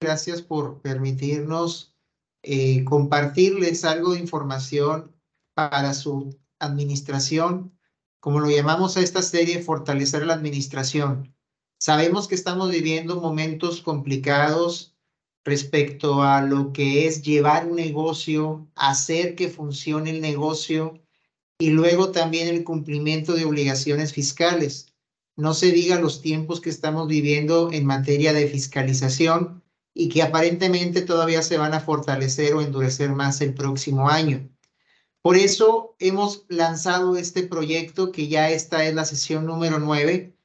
gracias por permitirnos compartirles algo de información para su administración, como lo llamamos a esta serie, Fortalecer la Administración. Sabemos que estamos viviendo momentos complicados respecto a lo que es llevar un negocio, hacer que funcione el negocio y luego también el cumplimiento de obligaciones fiscales. No se diga los tiempos que estamos viviendo en materia de fiscalización y que aparentemente todavía se van a fortalecer o endurecer más el próximo año. Por eso hemos lanzado este proyecto, que ya esta es la sesión número 9,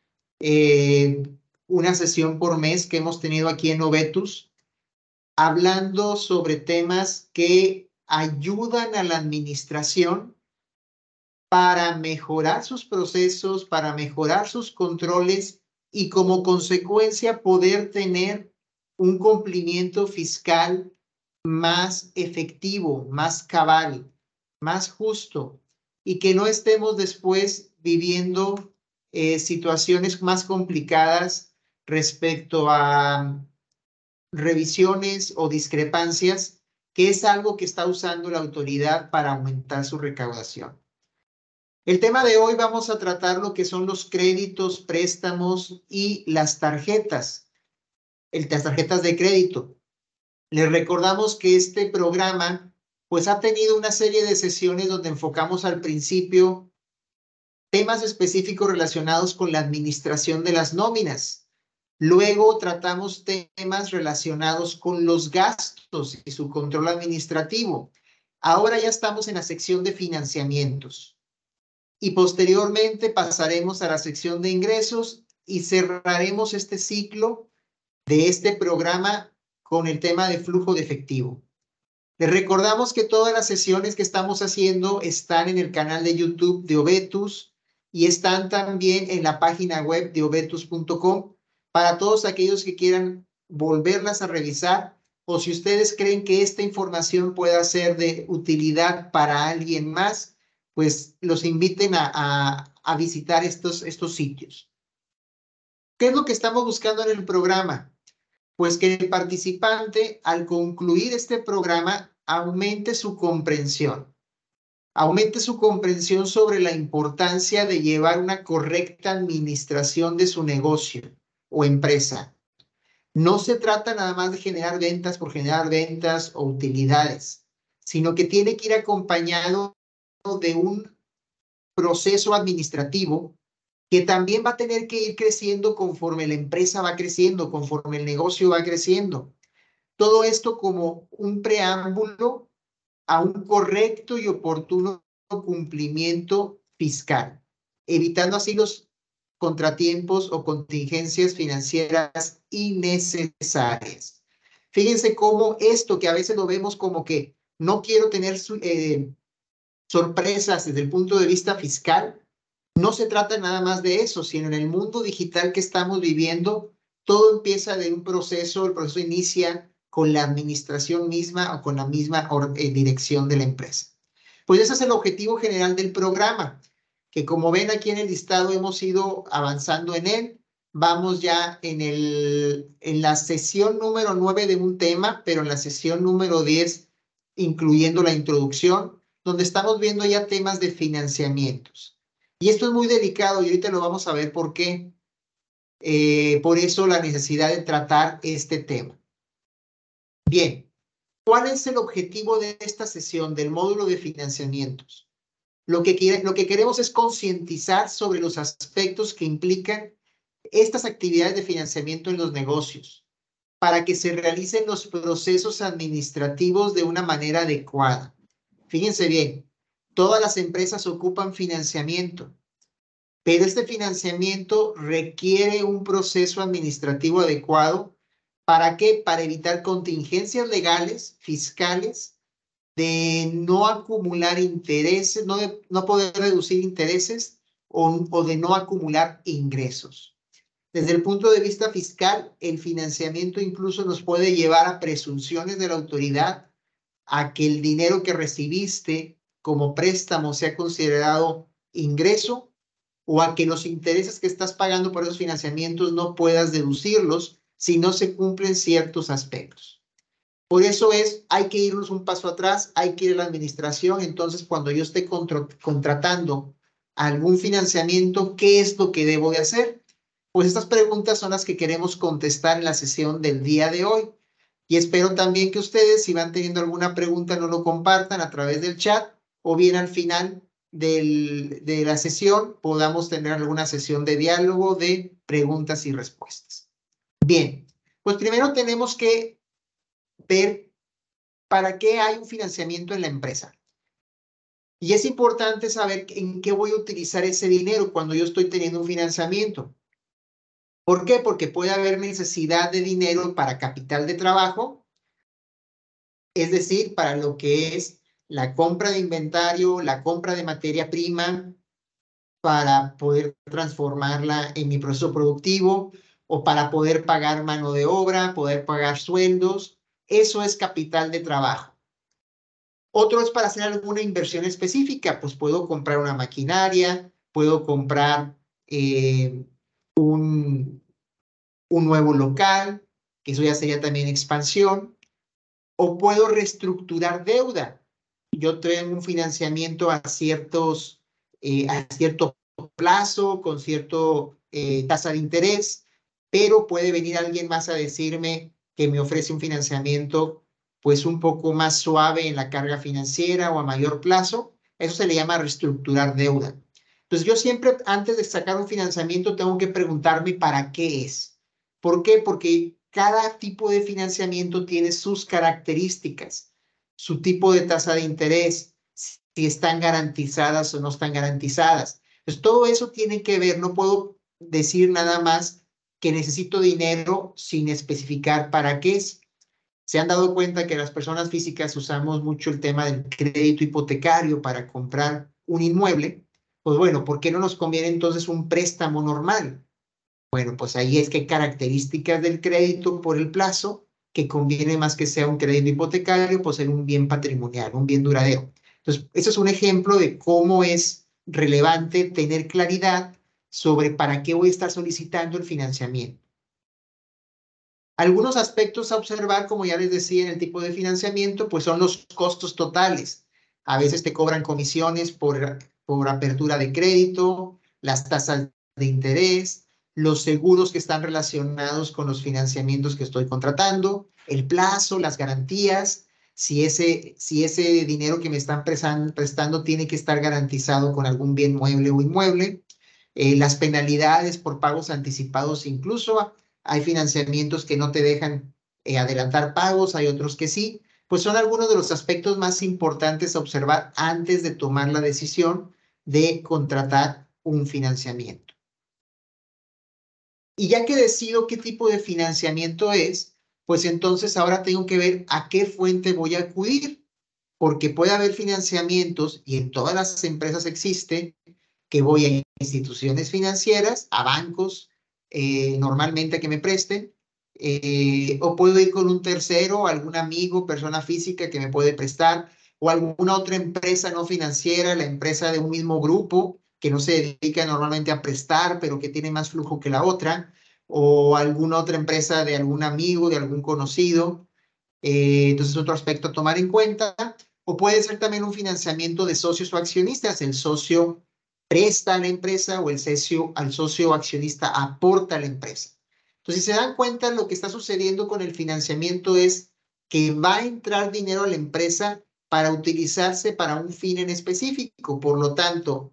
una sesión por mes que hemos tenido aquí en Obetus, hablando sobre temas que ayudan a la administración para mejorar sus procesos, para mejorar sus controles y como consecuencia poder tener un cumplimiento fiscal más efectivo, más cabal, más justo, y que no estemos después viviendo situaciones más complicadas respecto a revisiones o discrepancias, que es algo que está usando la autoridad para aumentar su recaudación. El tema de hoy vamos a tratar lo que son los créditos, préstamos y las tarjetas de crédito. Les recordamos que este programa pues ha tenido una serie de sesiones donde enfocamos al principio temas específicos relacionados con la administración de las nóminas. Luego tratamos temas relacionados con los gastos y su control administrativo. Ahora ya estamos en la sección de financiamientos. Y posteriormente pasaremos a la sección de ingresos y cerraremos este ciclo de este programa con el tema de flujo de efectivo. Les recordamos que todas las sesiones que estamos haciendo están en el canal de YouTube de Obetus y están también en la página web de obetus.com para todos aquellos que quieran volverlas a revisar, o si ustedes creen que esta información pueda ser de utilidad para alguien más, pues los inviten a visitar estos sitios. ¿Qué es lo que estamos buscando en el programa? Pues que el participante, al concluir este programa, aumente su comprensión sobre la importancia de llevar una correcta administración de su negocio o empresa. No se trata nada más de generar ventas por generar ventas o utilidades, sino que tiene que ir acompañado de un proceso administrativo que también va a tener que ir creciendo conforme la empresa va creciendo, conforme el negocio va creciendo. Todo esto como un preámbulo a un correcto y oportuno cumplimiento fiscal, evitando así los contratiempos o contingencias financieras innecesarias. Fíjense cómo esto, que a veces lo vemos como que no quiero tener sorpresas desde el punto de vista fiscal, no se trata nada más de eso, sino en el mundo digital que estamos viviendo, todo empieza de un proceso, el proceso inicia con la administración misma o con la misma dirección de la empresa. Pues ese es el objetivo general del programa, que como ven aquí en el listado hemos ido avanzando en él. Vamos ya en la sesión número 9 de un tema, pero en la sesión número 10, incluyendo la introducción, donde estamos viendo ya temas de financiamientos. Y esto es muy delicado y ahorita lo vamos a ver por qué. Por eso la necesidad de tratar este tema. Bien, ¿cuál es el objetivo de esta sesión del módulo de financiamientos? Lo que queremos es concientizar sobre los aspectos que implican estas actividades de financiamiento en los negocios, para que se realicen los procesos administrativos de una manera adecuada. Fíjense bien, todas las empresas ocupan financiamiento, pero este financiamiento requiere un proceso administrativo adecuado. ¿Para qué? Para evitar contingencias legales, fiscales, de no acumular intereses, no poder reducir intereses o de no acumular ingresos. Desde el punto de vista fiscal, el financiamiento incluso nos puede llevar a presunciones de la autoridad, a que el dinero que recibiste como préstamo sea considerado ingreso, o a que los intereses que estás pagando por esos financiamientos no puedas deducirlos si no se cumplen ciertos aspectos. Por eso hay que irnos un paso atrás, hay que ir a la administración. Entonces, cuando yo esté contratando algún financiamiento, ¿qué es lo que debo de hacer? Pues estas preguntas son las que queremos contestar en la sesión del día de hoy. Y espero también que ustedes, si van teniendo alguna pregunta, nos lo compartan a través del chat o bien al final de la sesión podamos tener alguna sesión de diálogo de preguntas y respuestas. Bien, pues primero tenemos que ver para qué hay un financiamiento en la empresa. Y es importante saber en qué voy a utilizar ese dinero cuando yo estoy teniendo un financiamiento. ¿Por qué? Porque puede haber necesidad de dinero para capital de trabajo, es decir, para lo que es la compra de inventario, la compra de materia prima, para poder transformarla en mi proceso productivo o para poder pagar mano de obra, poder pagar sueldos. Eso es capital de trabajo. Otro es para hacer alguna inversión específica, pues puedo comprar una maquinaria, puedo comprar un nuevo local, que eso ya sería también expansión, o puedo reestructurar deuda. Yo tengo un financiamiento a cierto plazo, con cierto tasa de interés, pero puede venir alguien más a decirme que me ofrece un financiamiento pues un poco más suave en la carga financiera o a mayor plazo. Eso se le llama reestructurar deuda. Entonces yo siempre antes de sacar un financiamiento tengo que preguntarme para qué es. ¿Por qué? Porque cada tipo de financiamiento tiene sus características, su tipo de tasa de interés, si están garantizadas o no están garantizadas. Pues todo eso tiene que ver, no puedo decir nada más que necesito dinero sin especificar para qué es. Se han dado cuenta que las personas físicas usamos mucho el tema del crédito hipotecario para comprar un inmueble. Pues bueno, ¿por qué no nos conviene entonces un préstamo normal? Bueno, pues ahí es que hay características del crédito por el plazo que conviene más que sea un crédito hipotecario, pues ser un bien patrimonial, un bien duradero. Entonces, eso es un ejemplo de cómo es relevante tener claridad sobre para qué voy a estar solicitando el financiamiento. Algunos aspectos a observar, como ya les decía, en el tipo de financiamiento, pues son los costos totales. A veces te cobran comisiones por apertura de crédito, las tasas de interés, los seguros que están relacionados con los financiamientos que estoy contratando, el plazo, las garantías, si ese dinero que me están prestando tiene que estar garantizado con algún bien mueble o inmueble, las penalidades por pagos anticipados incluso. Hay financiamientos que no te dejan adelantar pagos, hay otros que sí. Pues son algunos de los aspectos más importantes a observar antes de tomar la decisión de contratar un financiamiento. Y ya que decido qué tipo de financiamiento es, pues entonces ahora tengo que ver a qué fuente voy a acudir, porque puede haber financiamientos, y en todas las empresas existe, que voy a instituciones financieras, a bancos, normalmente a que me presten, o puedo ir con un tercero, algún amigo, persona física que me puede prestar, o alguna otra empresa no financiera, la empresa de un mismo grupo que no se dedica normalmente a prestar, pero que tiene más flujo que la otra, o alguna otra empresa de algún amigo, de algún conocido. Entonces, otro aspecto a tomar en cuenta. O puede ser también un financiamiento de socios o accionistas. El socio presta a la empresa o al socio accionista aporta a la empresa. Entonces, si se dan cuenta, lo que está sucediendo con el financiamiento es que va a entrar dinero a la empresa para utilizarse para un fin en específico. Por lo tanto,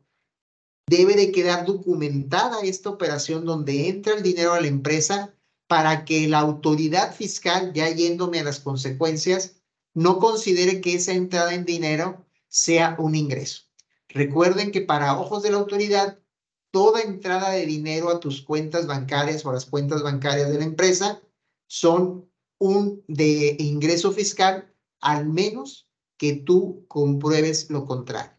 debe de quedar documentada esta operación donde entra el dinero a la empresa para que la autoridad fiscal, ya yéndome a las consecuencias, no considere que esa entrada en dinero sea un ingreso. Recuerden que para ojos de la autoridad, toda entrada de dinero a tus cuentas bancarias o a las cuentas bancarias de la empresa son de ingreso fiscal, al menos que tú compruebes lo contrario.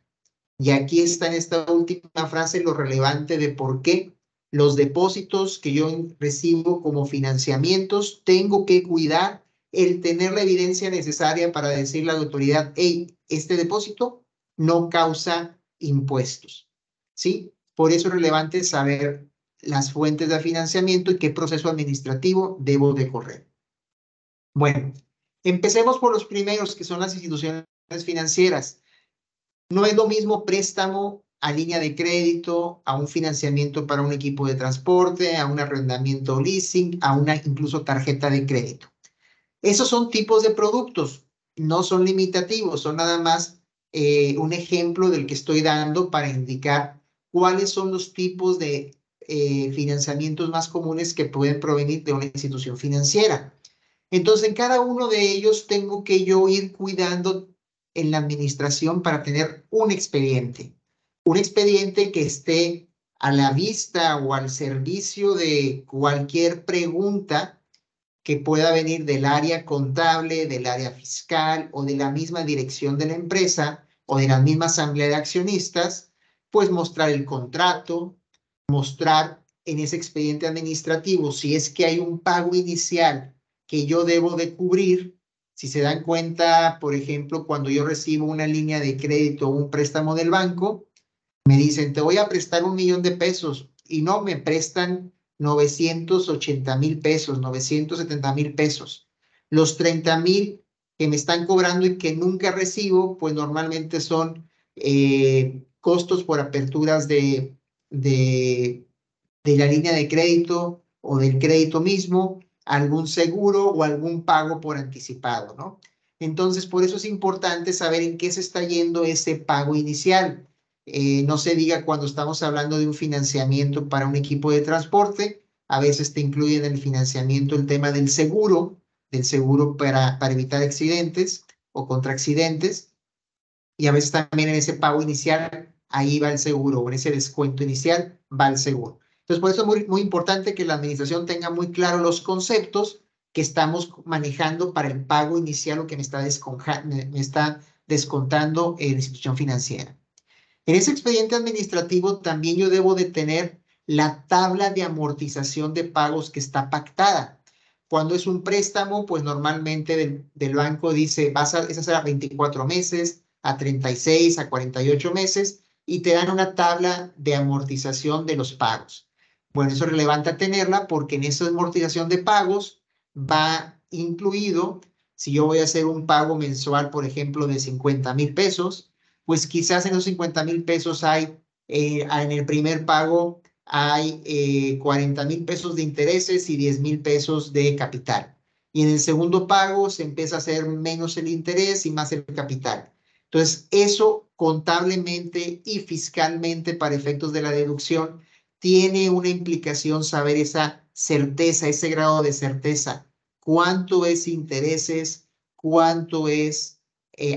Y aquí está en esta última frase lo relevante de por qué los depósitos que yo recibo como financiamientos tengo que cuidar el tener la evidencia necesaria para decirle a la autoridad, hey, este depósito no causa impuestos, ¿sí? Por eso es relevante saber las fuentes de financiamiento y qué proceso administrativo debo de correr. Bueno, empecemos por los primeros, que son las instituciones financieras. No es lo mismo préstamo a línea de crédito, a un financiamiento para un equipo de transporte, a un arrendamiento o leasing, a una incluso tarjeta de crédito. Esos son tipos de productos, no son limitativos, son nada más un ejemplo del que estoy dando para indicar cuáles son los tipos de financiamientos más comunes que pueden provenir de una institución financiera. Entonces, en cada uno de ellos tengo que yo ir cuidando en la administración para tener un expediente que esté a la vista o al servicio de cualquier pregunta que pueda venir del área contable, del área fiscal o de la misma dirección de la empresa o de la misma asamblea de accionistas, pues mostrar el contrato, mostrar en ese expediente administrativo si es que hay un pago inicial que yo debo de cubrir. Si se dan cuenta, por ejemplo, cuando yo recibo una línea de crédito o un préstamo del banco, me dicen, te voy a prestar 1,000,000 de pesos y no me prestan 980,000 pesos, 970,000 pesos. Los 30,000 que me están cobrando y que nunca recibo, pues normalmente son costos por aperturas de la línea de crédito o del crédito mismo, algún seguro o algún pago por anticipado, ¿no? Entonces, por eso es importante saber en qué se está yendo ese pago inicial. No se diga cuando estamos hablando de un financiamiento para un equipo de transporte, a veces te incluyen en el financiamiento el tema del seguro para evitar accidentes o contra accidentes, y a veces también en ese pago inicial, ahí va el seguro, o en ese descuento inicial va el seguro. Entonces, por eso es muy, muy importante que la administración tenga muy claro los conceptos que estamos manejando para el pago inicial o que me está descontando la institución financiera. En ese expediente administrativo también yo debo de tener la tabla de amortización de pagos que está pactada. Cuando es un préstamo, pues normalmente del banco dice, esa será 24 meses, a 36, a 48 meses, y te dan una tabla de amortización de los pagos. Bueno, eso es relevante tenerla porque en esa amortización de pagos va incluido, si yo voy a hacer un pago mensual, por ejemplo, de 50,000 pesos, pues quizás en los 50,000 pesos hay, en el primer pago hay 40,000 pesos de intereses y 10,000 pesos de capital. Y en el segundo pago se empieza a hacer menos el interés y más el capital. Entonces, eso contablemente y fiscalmente para efectos de la deducción tiene una implicación saber esa certeza, ese grado de certeza. ¿Cuánto es intereses? ¿Cuánto es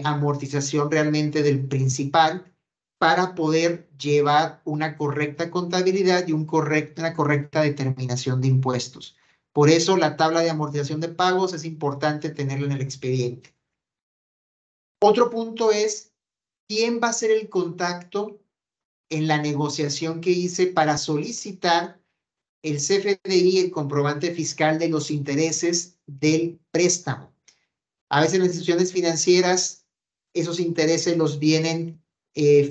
amortización realmente del principal? Para poder llevar una correcta contabilidad y una correcta determinación de impuestos. Por eso la tabla de amortización de pagos es importante tenerla en el expediente. Otro punto es, ¿quién va a ser el contacto en la negociación que hice para solicitar el CFDI, el comprobante fiscal de los intereses del préstamo? A veces las instituciones financieras, esos intereses los vienen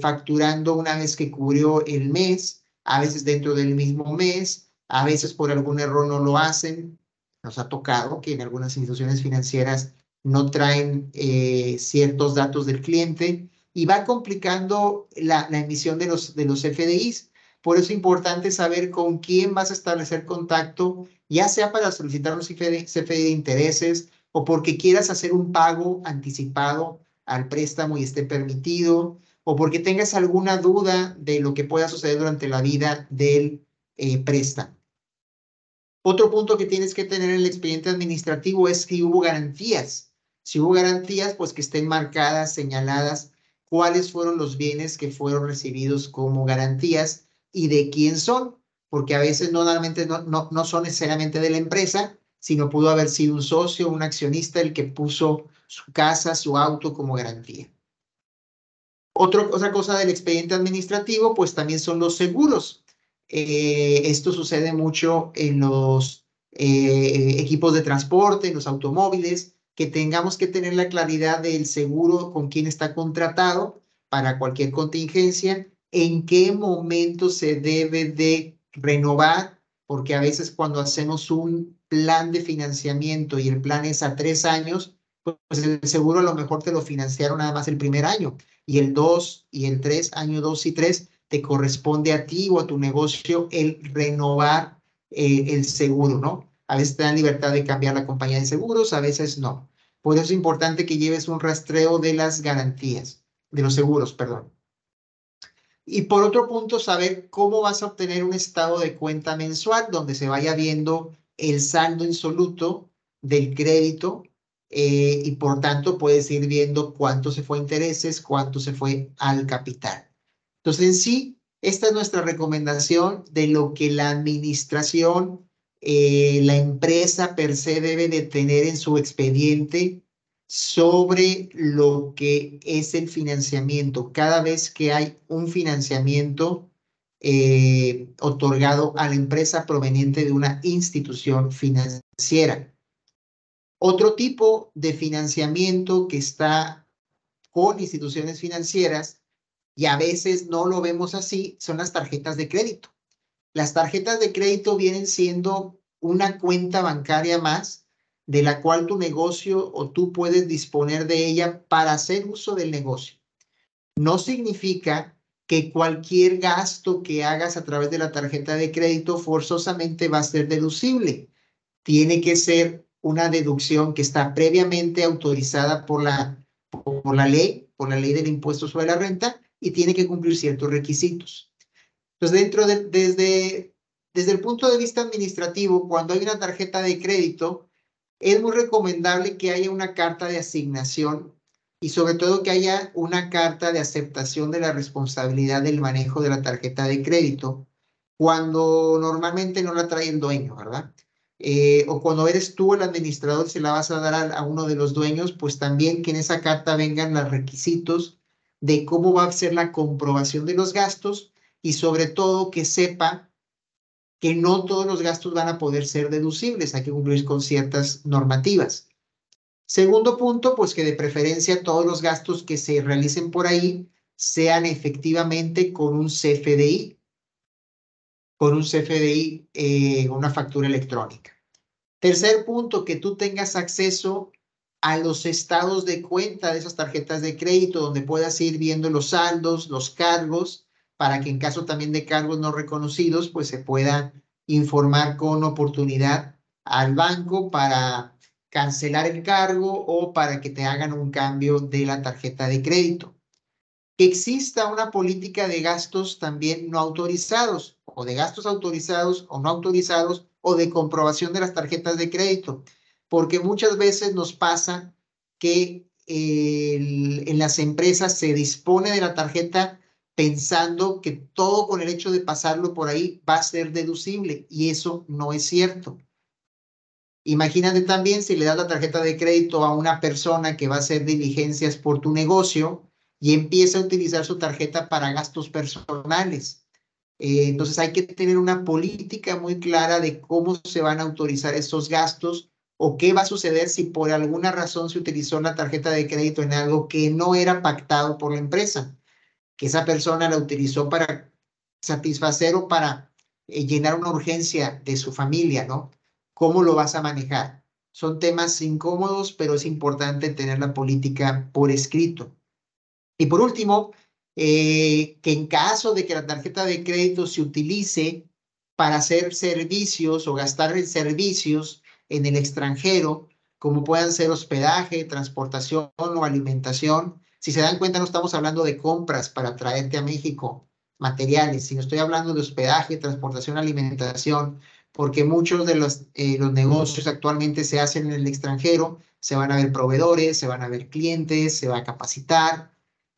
facturando una vez que cubrió el mes, a veces dentro del mismo mes, a veces por algún error no lo hacen. Nos ha tocado que en algunas instituciones financieras no traen ciertos datos del cliente y va complicando la emisión de los FDIs. Por eso es importante saber con quién vas a establecer contacto, ya sea para solicitar un CFDI de intereses o porque quieras hacer un pago anticipado al préstamo y esté permitido, o porque tengas alguna duda de lo que pueda suceder durante la vida del préstamo. Otro punto que tienes que tener en el expediente administrativo es si hubo garantías. Si hubo garantías, pues que estén marcadas, señaladas, cuáles fueron los bienes que fueron recibidos como garantías y de quién son, porque a veces normalmente no son necesariamente de la empresa, sino pudo haber sido un socio, un accionista el que puso su casa, su auto como garantía. Otra cosa del expediente administrativo, pues también son los seguros. Esto sucede mucho en los equipos de transporte, en los automóviles, que tengamos que tener la claridad del seguro con quién está contratado para cualquier contingencia, en qué momento se debe de renovar, porque a veces cuando hacemos un plan de financiamiento y el plan es a 3 años, pues el seguro a lo mejor te lo financiaron nada más el primer año y el 2 y el 3, año 2 y 3, te corresponde a ti o a tu negocio el renovar el seguro, ¿no? A veces te dan libertad de cambiar la compañía de seguros, a veces no. Por eso es importante que lleves un rastreo de las garantías, de los seguros, perdón. Y por otro punto, saber cómo vas a obtener un estado de cuenta mensual donde se vaya viendo el saldo insoluto del crédito y por tanto puedes ir viendo cuánto se fue a intereses, cuánto se fue al capital. Entonces, en sí, esta es nuestra recomendación de lo que la administración, la empresa per se debe de tener en su expediente sobre lo que es el financiamiento. Cada vez que hay un financiamiento otorgado a la empresa proveniente de una institución financiera. Otro tipo de financiamiento que está con instituciones financieras y a veces no lo vemos así son las tarjetas de crédito. Las tarjetas de crédito vienen siendo una cuenta bancaria más de la cual tu negocio o tú puedes disponer de ella para hacer uso del negocio. No significa que cualquier gasto que hagas a través de la tarjeta de crédito forzosamente va a ser deducible. Tiene que ser una deducción que está previamente autorizada por la ley del impuesto sobre la renta y tiene que cumplir ciertos requisitos. Entonces, desde el punto de vista administrativo, cuando hay una tarjeta de crédito, es muy recomendable que haya una carta de asignación y sobre todo que haya una carta de aceptación de la responsabilidad del manejo de la tarjeta de crédito, cuando normalmente no la trae el dueño, ¿verdad? O cuando eres tú el administrador, se la vas a dar a uno de los dueños, pues también que en esa carta vengan los requisitos de cómo va a ser la comprobación de los gastos y sobre todo que sepa que no todos los gastos van a poder ser deducibles, hay que cumplir con ciertas normativas. Segundo punto, pues que de preferencia todos los gastos que se realicen por ahí sean efectivamente con un CFDI, una factura electrónica. Tercer punto, que tú tengas acceso a los estados de cuenta de esas tarjetas de crédito, donde puedas ir viendo los saldos, los cargos, para que en caso también de cargos no reconocidos, pues se pueda informar con oportunidad al banco para cancelar el cargo o para que te hagan un cambio de la tarjeta de crédito. Que exista una política de gastos también no autorizados, o de gastos autorizados o no autorizados, o de comprobación de las tarjetas de crédito, porque muchas veces nos pasa que en las empresas se dispone de la tarjeta pensando que todo con el hecho de pasarlo por ahí va a ser deducible, y eso no es cierto. Imagínate también si le das la tarjeta de crédito a una persona que va a hacer diligencias por tu negocio y empieza a utilizar su tarjeta para gastos personales. Entonces hay que tener una política muy clara de cómo se van a autorizar estos gastos o qué va a suceder si por alguna razón se utilizó la tarjeta de crédito en algo que no era pactado por la empresa, que esa persona la utilizó para satisfacer o para llenar una urgencia de su familia, ¿no? ¿Cómo lo vas a manejar? Son temas incómodos, pero es importante tener la política por escrito. Y por último, que en caso de que la tarjeta de crédito se utilice para hacer servicios o gastar en servicios en el extranjero, como puedan ser hospedaje, transportación o alimentación, si se dan cuenta no estamos hablando de compras para traerte a México materiales, sino estoy hablando de hospedaje, transportación, alimentación, porque muchos de los negocios actualmente se hacen en el extranjero, se van a ver proveedores, se van a ver clientes, se va a capacitar.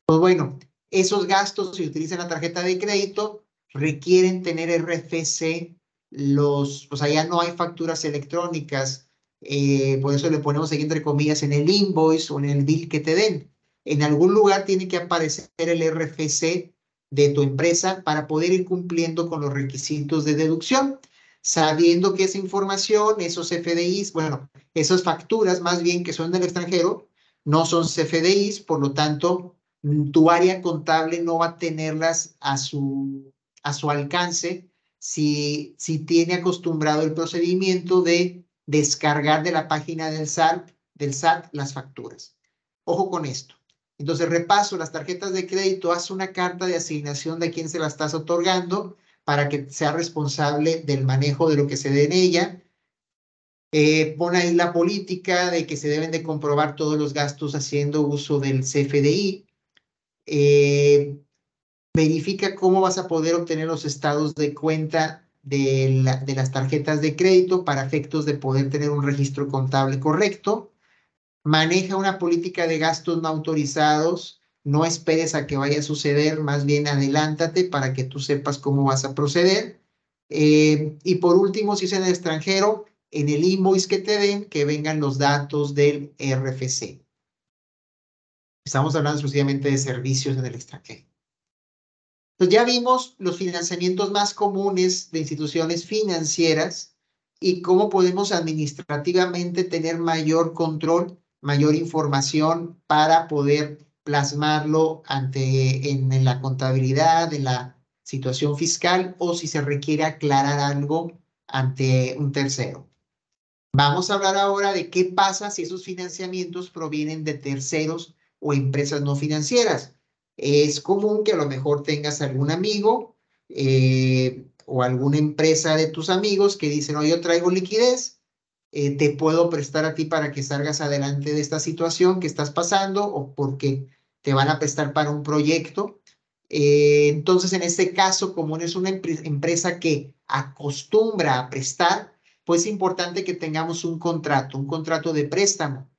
Pues bueno, esos gastos, si utilizan la tarjeta de crédito, requieren tener RFC, o sea, ya no hay facturas electrónicas, por eso le ponemos aquí entre comillas en el invoice o en el bill que te den. En algún lugar tiene que aparecer el RFC de tu empresa para poder ir cumpliendo con los requisitos de deducción, sabiendo que esa información, esos CFDIs, bueno, esas facturas más bien que son del extranjero, no son CFDIs, por lo tanto, tu área contable no va a tenerlas a su alcance si tiene acostumbrado el procedimiento de descargar de la página del SAT las facturas. Ojo con esto. Entonces, repaso, las tarjetas de crédito, haz una carta de asignación de quién se la estás otorgando para que sea responsable del manejo de lo que se dé en ella. Pon ahí la política de que se deben de comprobar todos los gastos haciendo uso del CFDI. Verifica cómo vas a poder obtener los estados de cuenta de las tarjetas de crédito para efectos de poder tener un registro contable correcto. Maneja una política de gastos no autorizados. No esperes a que vaya a suceder, más bien adelántate para que tú sepas cómo vas a proceder. Y por último, si es en el extranjero, en el invoice que te den, que vengan los datos del RFC. Estamos hablando exclusivamente de servicios en el extranjero. Entonces ya vimos los financiamientos más comunes de instituciones financieras y cómo podemos administrativamente tener mayor control, mayor información para poder plasmarlo en la contabilidad, en la situación fiscal o si se requiere aclarar algo ante un tercero. Vamos a hablar ahora de qué pasa si esos financiamientos provienen de terceros o empresas no financieras. Es común que a lo mejor tengas algún amigo o alguna empresa de tus amigos que dicen, oye, yo traigo liquidez, te puedo prestar a ti para que salgas adelante de esta situación que estás pasando o porque te van a prestar para un proyecto. Entonces, en este caso, como es una empresa que acostumbra a prestar, pues es importante que tengamos un contrato de préstamo,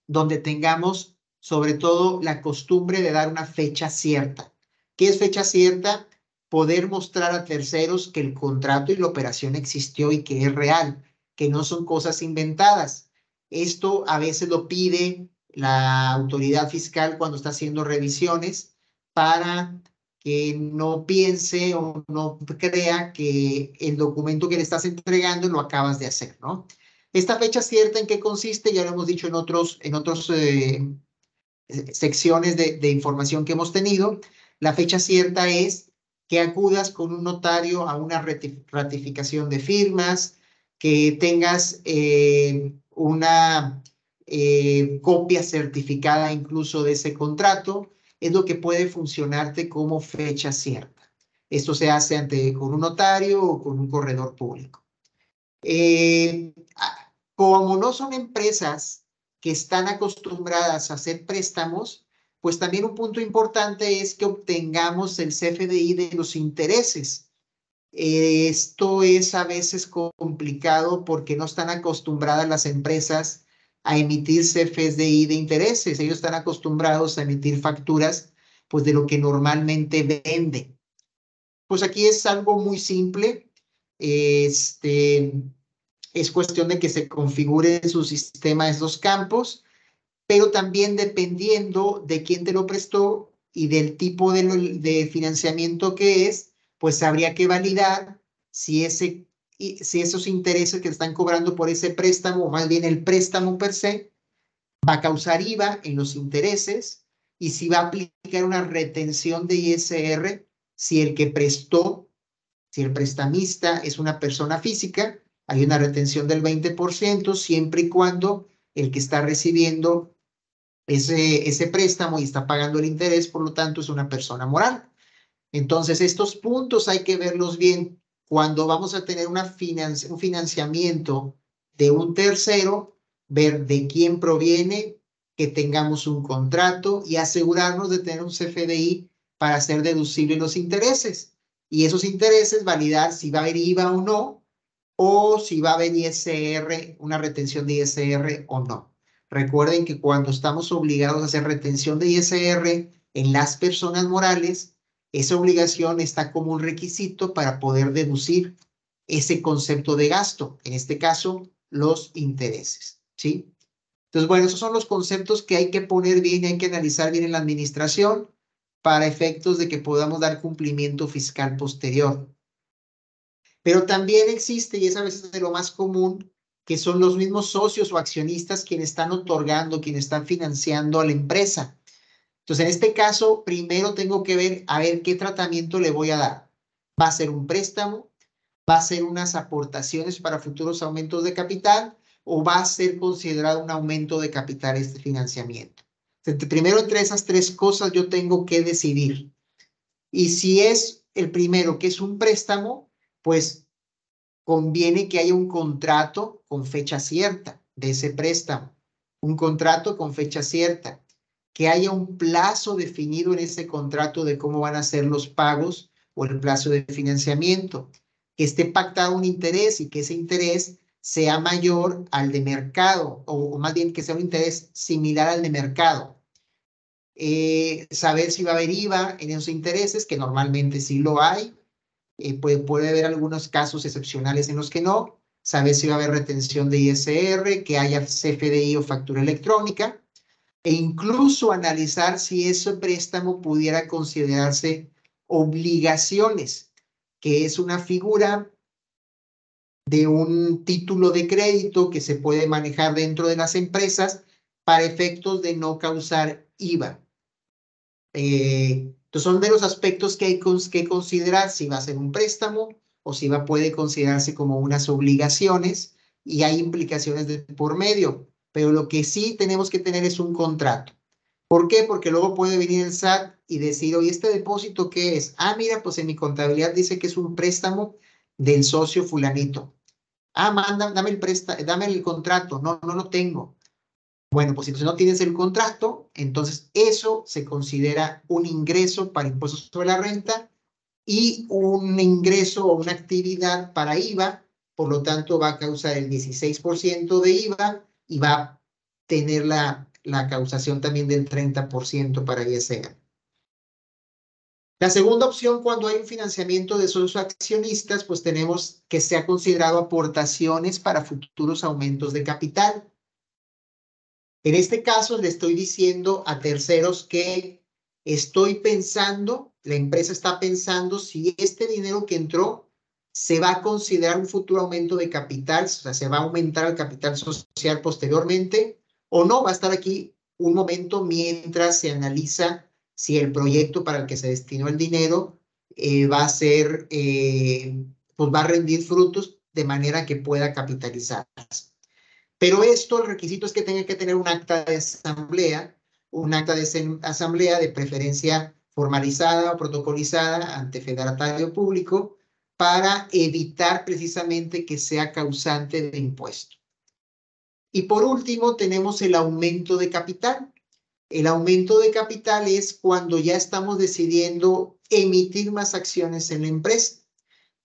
donde tengamos sobre todo la costumbre de dar una fecha cierta. ¿Qué es fecha cierta? Poder mostrar a terceros que el contrato y la operación existió y que es real, que no son cosas inventadas. Esto a veces lo pide la autoridad fiscal cuando está haciendo revisiones para que no piense o no crea que el documento que le estás entregando lo acabas de hacer, ¿no? Esta fecha cierta, ¿en qué consiste? Ya lo hemos dicho en otros secciones de información que hemos tenido. La fecha cierta es que acudas con un notario a una ratificación de firmas, que tengas una copia certificada incluso de ese contrato, es lo que puede funcionarte como fecha cierta. Esto se hace con un notario o con un corredor público. Como no son empresas que están acostumbradas a hacer préstamos, pues también un punto importante es que obtengamos el CFDI de los intereses. Esto es a veces complicado porque no están acostumbradas las empresas a emitir CFDI de intereses. Ellos están acostumbrados a emitir facturas pues de lo que normalmente venden. Pues aquí es algo muy simple. Es cuestión de que se configure en su sistema esos campos, pero también dependiendo de quién te lo prestó y del tipo de financiamiento que es, pues habría que validar si esos intereses que están cobrando por ese préstamo, o más bien el préstamo per se, va a causar IVA en los intereses y si va a aplicar una retención de ISR si el que prestó, si el prestamista es una persona física, hay una retención del 20% siempre y cuando el que está recibiendo ese préstamo y está pagando el interés, por lo tanto, es una persona moral. Entonces, estos puntos hay que verlos bien. Cuando vamos a tener un financiamiento de un tercero, ver de quién proviene, que tengamos un contrato y asegurarnos de tener un CFDI para hacer deducibles los intereses. Y esos intereses validar si va a haber IVA o no, o si va a haber ISR, una retención de ISR o no. Recuerden que cuando estamos obligados a hacer retención de ISR en las personas morales, esa obligación está como un requisito para poder deducir ese concepto de gasto, en este caso, los intereses, ¿sí? Entonces, bueno, esos son los conceptos que hay que poner bien, hay que analizar bien en la administración para efectos de que podamos dar cumplimiento fiscal posterior. Pero también existe, y es a veces de lo más común, que son los mismos socios o accionistas quienes están otorgando, quienes están financiando a la empresa. Entonces, en este caso, primero tengo que ver, a ver qué tratamiento le voy a dar. ¿Va a ser un préstamo? ¿Va a ser unas aportaciones para futuros aumentos de capital? ¿O va a ser considerado un aumento de capital este financiamiento? Primero, entre esas tres cosas yo tengo que decidir. Y si es el primero, que es un préstamo, pues conviene que haya un contrato con fecha cierta de ese préstamo. Un contrato con fecha cierta. Que haya un plazo definido en ese contrato de cómo van a ser los pagos o el plazo de financiamiento. Que esté pactado un interés y que ese interés sea mayor al de mercado, o más bien que sea un interés similar al de mercado. Saber si va a haber IVA en esos intereses, que normalmente sí lo hay. Puede haber algunos casos excepcionales en los que no. Saber si va a haber retención de ISR, que haya CFDI o factura electrónica. E incluso analizar si ese préstamo pudiera considerarse obligaciones, que es una figura de un título de crédito que se puede manejar dentro de las empresas para efectos de no causar IVA. Entonces son de los aspectos que hay que considerar si va a ser un préstamo o si puede considerarse como unas obligaciones y hay implicaciones de por medio. Pero lo que sí tenemos que tener es un contrato. ¿Por qué? Porque luego puede venir el SAT y decir, oye, ¿este depósito qué es? Ah, mira, pues en mi contabilidad dice que es un préstamo del socio fulanito. Ah, dame el contrato. No, no lo tengo. Bueno, pues si no tienes el contrato, entonces eso se considera un ingreso para impuestos sobre la renta y un ingreso o una actividad para IVA, por lo tanto va a causar el 16% de IVA y va a tener la causación también del 30% para ISR. La segunda opción, cuando hay un financiamiento de socios accionistas, pues tenemos que sea considerado aportaciones para futuros aumentos de capital. En este caso, le estoy diciendo a terceros que estoy pensando, la empresa está pensando si este dinero que entró se va a considerar un futuro aumento de capital, o sea, se va a aumentar el capital social posteriormente o no, va a estar aquí un momento mientras se analiza si el proyecto para el que se destinó el dinero va a ser, pues va a rendir frutos de manera que pueda capitalizarse. Pero esto, el requisito es que tenga que tener un acta de asamblea de preferencia formalizada o protocolizada ante federatario público para evitar precisamente que sea causante de impuesto. Y por último, tenemos el aumento de capital. El aumento de capital es cuando ya estamos decidiendo emitir más acciones en la empresa.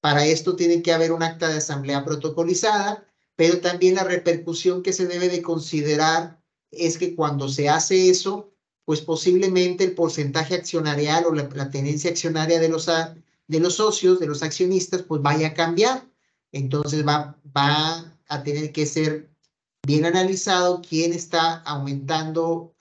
Para esto tiene que haber un acta de asamblea protocolizada, pero también la repercusión que se debe de considerar es que cuando se hace eso, pues posiblemente el porcentaje accionarial o la tenencia accionaria de los socios, de los accionistas, pues vaya a cambiar. Entonces va a tener que ser bien analizado quién está aumentando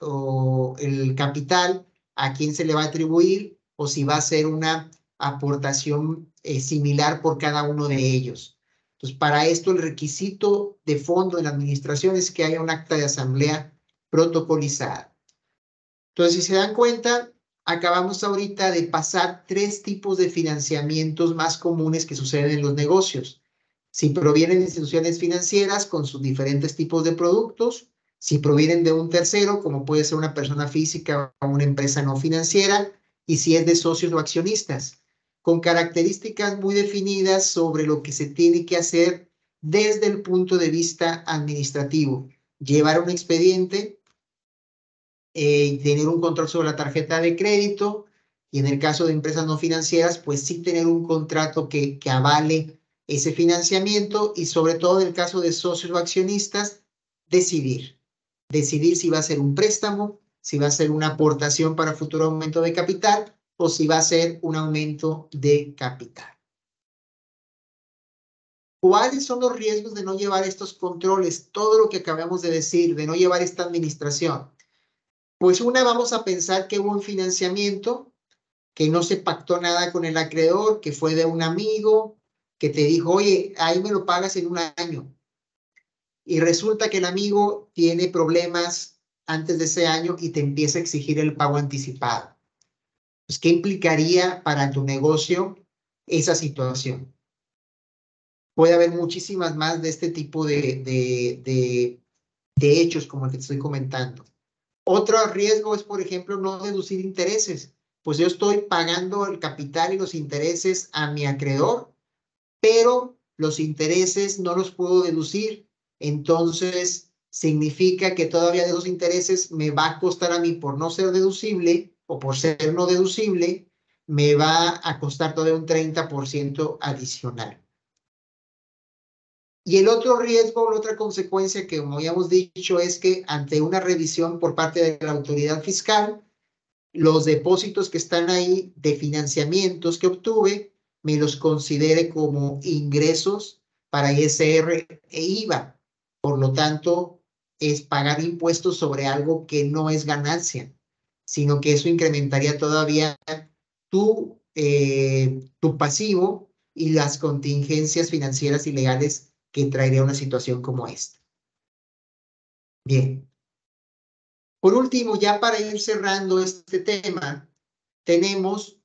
el capital, a quién se le va a atribuir o si va a ser una aportación similar por cada uno de ellos. Entonces, para esto el requisito de fondo en la administración es que haya un acta de asamblea protocolizada. Entonces, si se dan cuenta, acabamos ahorita de pasar 3 tipos de financiamientos más comunes que suceden en los negocios. Si provienen de instituciones financieras con sus diferentes tipos de productos, si provienen de un tercero, como puede ser una persona física o una empresa no financiera, y si es de socios o accionistas, con características muy definidas sobre lo que se tiene que hacer desde el punto de vista administrativo. Llevar un expediente, tener un control sobre la tarjeta de crédito, y en el caso de empresas no financieras, pues sí tener un contrato que avale ese financiamiento y sobre todo en el caso de socios o accionistas, decidir si va a ser un préstamo, si va a ser una aportación para futuro aumento de capital o si va a ser un aumento de capital. ¿Cuáles son los riesgos de no llevar estos controles? Todo lo que acabamos de decir, de no llevar esta administración. Pues vamos a pensar que hubo un financiamiento, que no se pactó nada con el acreedor, que fue de un amigo, que te dijo, oye, ahí me lo pagas en un año. Y resulta que el amigo tiene problemas antes de ese año y te empieza a exigir el pago anticipado. Pues, ¿qué implicaría para tu negocio esa situación. Puede haber muchísimas más de este tipo de hechos como el que te estoy comentando. Otro riesgo es, por ejemplo, no deducir intereses. Pues yo estoy pagando el capital y los intereses a mi acreedor, pero los intereses no los puedo deducir. Entonces, significa que todavía de los intereses me va a costar a mí por no ser deducible o por ser no deducible, me va a costar todavía un 30% adicional. Y el otro riesgo, la otra consecuencia que, como habíamos dicho, es que ante una revisión por parte de la autoridad fiscal, los depósitos que están ahí de financiamientos que obtuve, me los considere como ingresos para ISR e IVA. Por lo tanto, es pagar impuestos sobre algo que no es ganancia, sino que eso incrementaría todavía tu pasivo y las contingencias financieras y legales que traería una situación como esta. Bien. Por último, ya para ir cerrando este tema, tenemos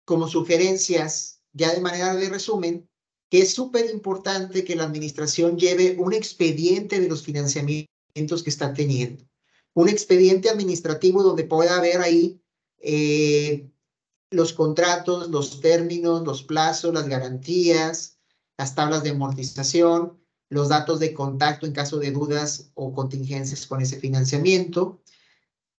como sugerencias, ya de manera de resumen, que es súper importante que la administración lleve un expediente de los financiamientos que está teniendo. Un expediente administrativo donde pueda haber ahí los contratos, los términos, los plazos, las garantías, las tablas de amortización, los datos de contacto en caso de dudas o contingencias con ese financiamiento.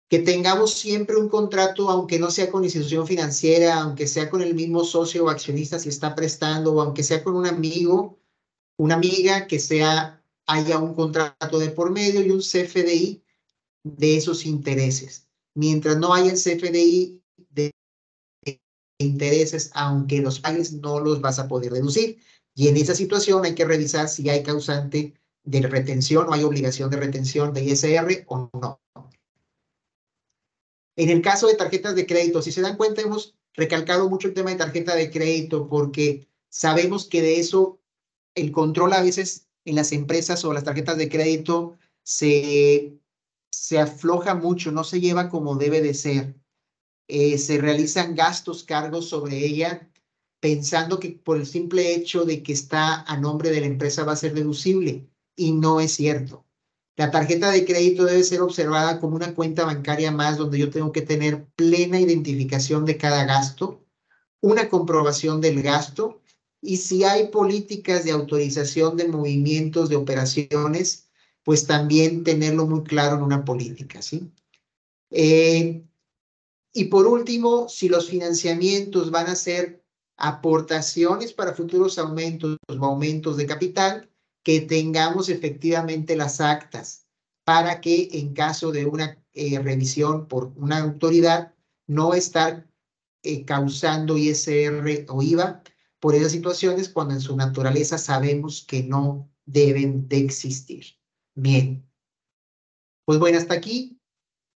Que tengamos siempre un contrato, aunque no sea con institución financiera, aunque sea con el mismo socio o accionista si está prestando, o aunque sea con un amigo, una amiga, que haya un contrato de por medio y un CFDI de esos intereses. Mientras no haya el CFDI de intereses, aunque los pagues, no los vas a poder deducir. Y en esa situación hay que revisar si hay causante de retención o hay obligación de retención de ISR o no. En el caso de tarjetas de crédito, si se dan cuenta, hemos recalcado mucho el tema de tarjeta de crédito porque sabemos que de eso el control a veces en las empresas o las tarjetas de crédito se afloja mucho, no se lleva como debe de ser. Se realizan gastos, cargos sobre ella, pensando que por el simple hecho de que está a nombre de la empresa va a ser deducible, y no es cierto. La tarjeta de crédito debe ser observada como una cuenta bancaria más donde yo tengo que tener plena identificación de cada gasto, una comprobación del gasto, y si hay políticas de autorización de movimientos, de operaciones, pues también tenerlo muy claro en una política, ¿sí? Y por último, si los financiamientos van a ser aportaciones para futuros aumentos o aumentos de capital, que tengamos efectivamente las actas para que en caso de una revisión por una autoridad no estar causando ISR o IVA por esas situaciones cuando en su naturaleza sabemos que no deben de existir. Bien, pues bueno, hasta aquí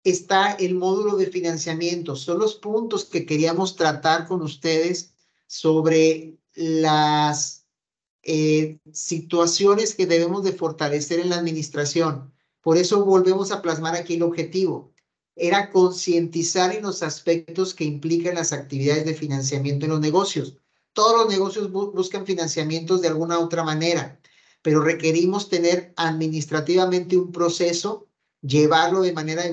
está el módulo de financiamiento. Son los puntos que queríamos tratar con ustedes sobre las situaciones que debemos de fortalecer en la administración. Por eso volvemos a plasmar aquí el objetivo. Era concientizar en los aspectos que implican las actividades de financiamiento en los negocios. Todos los negocios buscan financiamientos de alguna otra manera, pero requerimos tener administrativamente un proceso, llevarlo de manera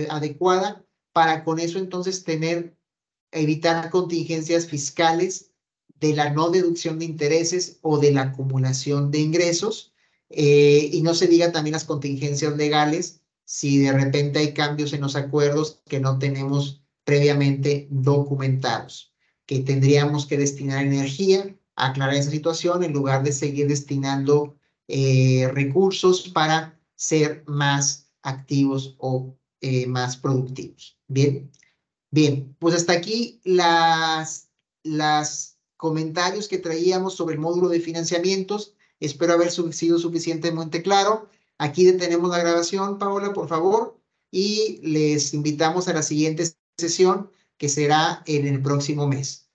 adecuada para con eso entonces evitar contingencias fiscales de la no deducción de intereses o de la acumulación de ingresos, y no se diga también las contingencias legales si de repente hay cambios en los acuerdos que no tenemos previamente documentados, que tendríamos que destinar energía a aclarar esa situación en lugar de seguir destinando recursos para ser más activos o más productivos. Bien. Bien, pues hasta aquí las comentarios que traíamos sobre el módulo de financiamientos. Espero haber sido suficientemente claro. Aquí detenemos la grabación, Paola, por favor, y les invitamos a la siguiente sesión que será en el próximo mes.